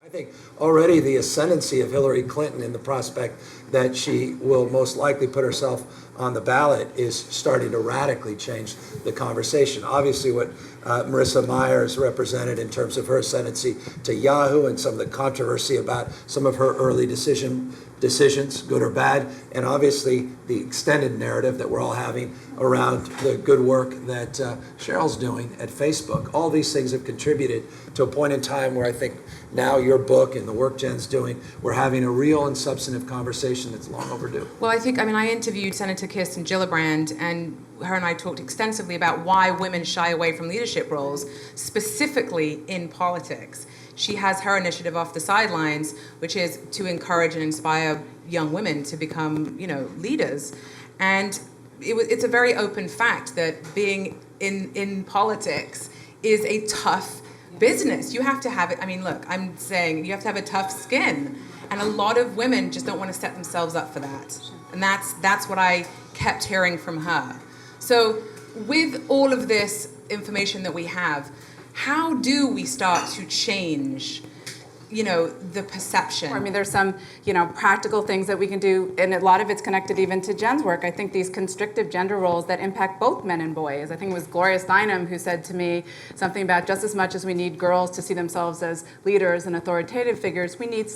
I think already the ascendancy of Hillary Clinton and the prospect that she will most likely put herself on the ballot is starting to radically change the conversation. Obviously what Marissa Myers represented in terms of her ascendancy to Yahoo and some of the controversy about some of her early decisions, good or bad, and obviously the extended narrative that we're all having around the good work that Cheryl's doing at Facebook. All these things have contributed to a point in time where I think now your book and the work Jen's doing, we're having a real and substantive conversation that's long overdue. Well, I interviewed Senator Kirsten Gillibrand, and her and I talked extensively about why women shy away from leadership roles, specifically in politics. She has her initiative Off the Sidelines, which is to encourage and inspire young women to become, leaders. And it's a very open fact that being in politics is a tough business. You have to have it. I'm saying you have to have a tough skin. And a lot of women just don't want to set themselves up for that. And that's what I kept hearing from her. So with all of this information that we have, how do we start to change, the perception? There's some, practical things that we can do, and a lot of it's connected even to Jen's work. I think these constrictive gender roles that impact both men and boys. I think it was Gloria Steinem who said to me something about just as much as we need girls to see themselves as leaders and authoritative figures, we need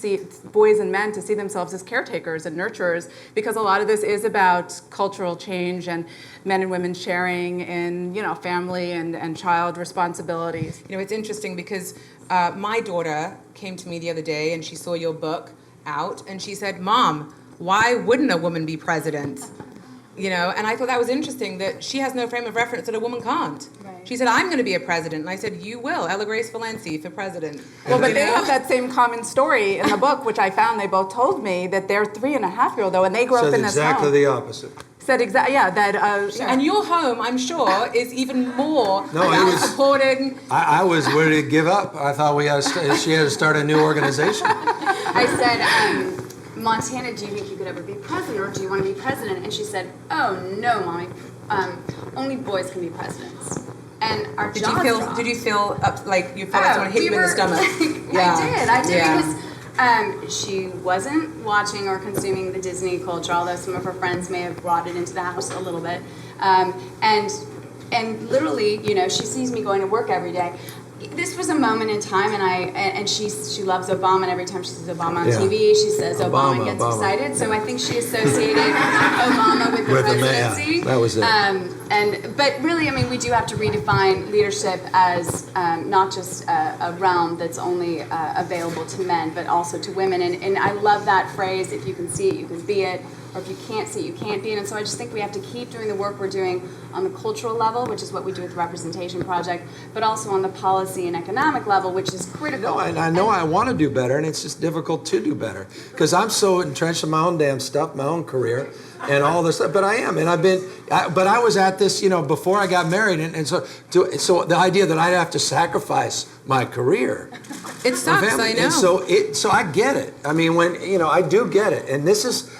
boys and men to see themselves as caretakers and nurturers, because a lot of this is about cultural change and men and women sharing in, family and child responsibilities. It's interesting because my daughter came to me the other day and she saw your book out and she said, "Mom, why wouldn't a woman be president?" And I thought that was interesting that she has no frame of reference that a woman can't. Right. She said, "I'm going to be a president." And I said, "You will, Ella Grace Valencia for president." Well, but they have that same common story in the book, which I found they both told me that their 3.5-year-old, though, and they grew up in this home. Exactly the opposite. Said exactly, yeah. That sure. And your home, I'm sure, is even more supporting. I was ready to give up. I thought she had to start a new organization. I said, "Montana, do you think you could ever be president, or do you want to be president?" And she said, "Oh no, Mommy, only boys can be presidents." And our Did you feel like you felt like someone hit you in the stomach? Yeah. I did because. She wasn't watching or consuming the Disney culture, although some of her friends may have brought it into the house a little bit. And literally, she sees me going to work every day. This was a moment in time, and she loves Obama, and every time she sees Obama on TV, she says Obama gets excited. So I think she associated Obama with the presidency. That was it. But really, we do have to redefine leadership as not just a realm that's only available to men, but also to women. And I love that phrase: if you can see it, you can be it. Or if you can't see it, you can't be it. And so I just think we have to keep doing the work we're doing on the cultural level, which is what we do with the Representation Project, but also on the policy and economic level, which is critical. No, I know I want to do better, and it's just difficult to do better because I'm so entrenched in my own damn stuff, my own career, and all this stuff. But I am, and but I was at this, before I got married, and so the idea that I'd have to sacrifice my career. It sucks, I know. And so I get it. When I do get it, and this is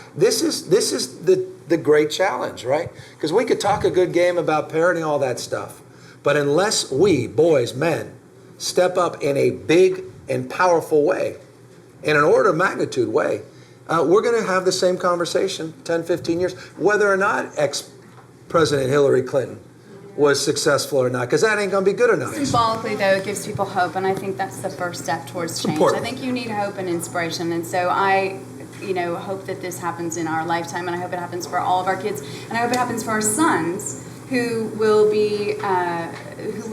the great challenge, right? Because we could talk a good game about parenting, all that stuff, but unless we, boys, men, step up in a big and powerful way, in an order of magnitude way, we're going to have the same conversation 10, 15 years, whether or not ex-President Hillary Clinton was successful or not, because that ain't going to be good enough. Symbolically, though, it gives people hope, and I think that's the first step towards change. I think you need hope and inspiration, and so I hope that this happens in our lifetime, and I hope it happens for all of our kids, and I hope it happens for our sons who will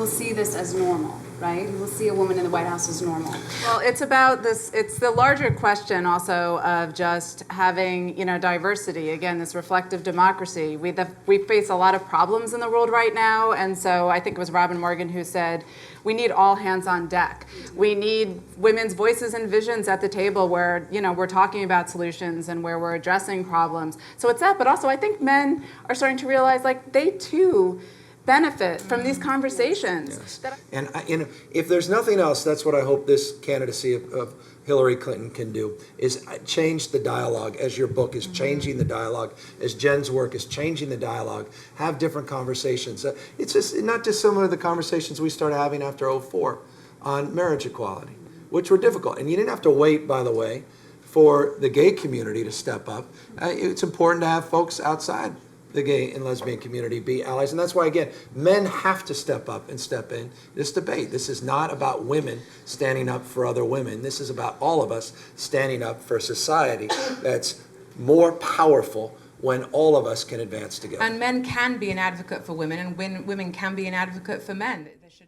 see this as normal, right? Who will see a woman in the White House as normal. Well, it's about this. It's the larger question also of just having diversity. Again, this reflective democracy. We face a lot of problems in the world right now, and so I think it was Robin Morgan who said, we need all hands on deck. We need women's voices and visions at the table where, we're talking about solutions and where we're addressing problems. So it's that, but also I think men are starting to realize they too benefit from these conversations. Yes. And if there's nothing else, that's what I hope this candidacy of Hillary Clinton can do, is change the dialogue as your book is changing the dialogue, as Jen's work is changing the dialogue, have different conversations. It's just not dissimilar to the conversations we started having after '04 on marriage equality. which were difficult. And you didn't have to wait, by the way, for the gay community to step up. It's important to have folks outside the gay and lesbian community be allies. And that's why, again, men have to step up and step in this debate. This is not about women standing up for other women. This is about all of us standing up for a society that's more powerful when all of us can advance together. And men can be an advocate for women, and women can be an advocate for men. There should